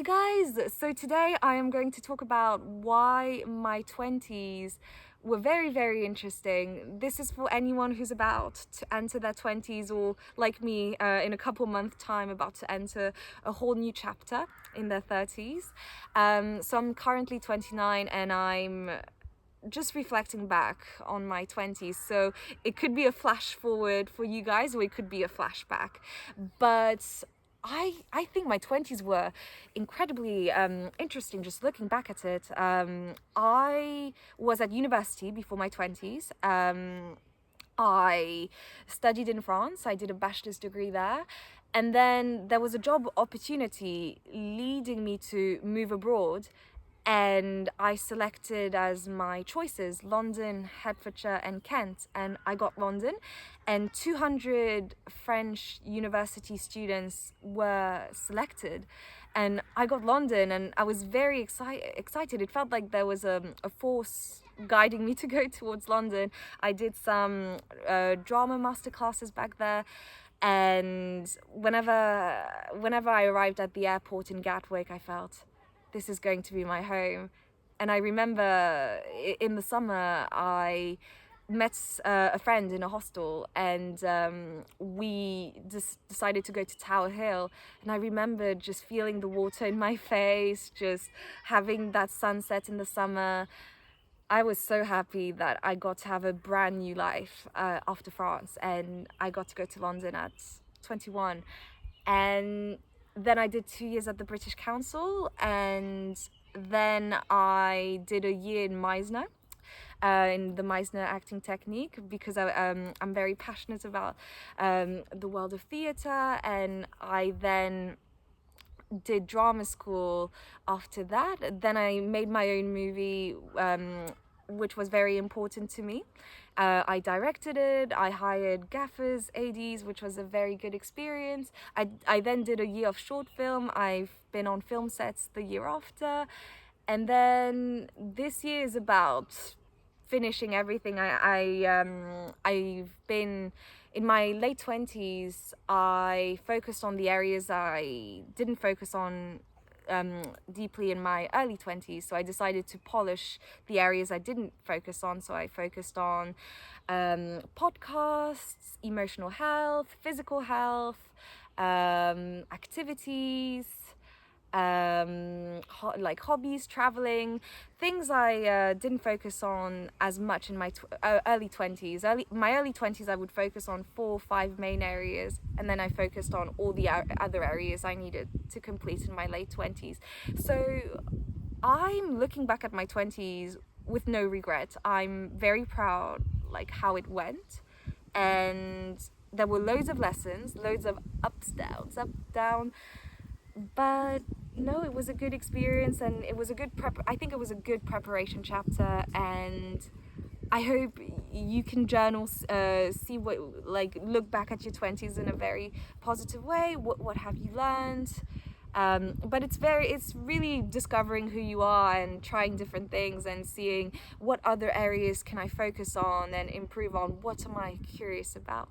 Hey guys, so today I am going to talk about why my 20s were very interesting. This is for anyone who's about to enter their 20s or like me in a couple month time about to enter a whole new chapter in their 30s. So I'm currently 29 and I'm just reflecting back on my 20s, so it could be a flash forward for you guys or it could be a flashback, but I think my 20s were incredibly interesting just looking back at it. I was at university before my 20s. I studied in France. I did a bachelor's degree there. And then there was a job opportunity leading me to move abroad. And I selected as my choices London, Hertfordshire, and Kent. And I got London. And 200 French university students were selected. And I got London, and I was very excited. It felt like there was a force guiding me to go towards London. I did some drama masterclasses back there, and whenever I arrived at the airport in Gatwick, I felt this is going to be my home. And I remember in the summer I met a friend in a hostel, and we just decided to go to Tower Hill. And I remember just feeling the water in my face, just having that sunset in the summer. I was so happy that I got to have a brand new life after France, and I got to go to London at 21. And then I did 2 years at the British Council, and then I did a year in Meisner, in the Meisner acting technique, because I'm very passionate about the world of theatre. And I then did drama school after that. Then I made my own movie, which was very important to me. I directed it, I hired gaffers, ADs, which was a very good experience. I then did a year of short film. I've been on film sets the year after. And then this year is about finishing everything. I've been in my late 20s. I focused on the areas I didn't focus on deeply in my early 20s. So I decided to polish the areas I didn't focus on. So I focused on podcasts, emotional health, physical health, activities, like hobbies, traveling, things I didn't focus on as much in my early 20s. My early 20s I would focus on 4 or 5 main areas, and then I focused on all the other areas I needed to complete in my late 20s. So I'm looking back at my 20s with no regret. I'm very proud like how it went, and there were loads of lessons, loads of ups, downs, up, down, but no, it was a good experience, and it was a good I think it was a good preparation chapter. And I hope you can journal, see what, like, look back at your 20s in a very positive way. What have you learned? But it's really discovering who you are and trying different things and seeing what other areas can I focus on and improve on. What am I curious about?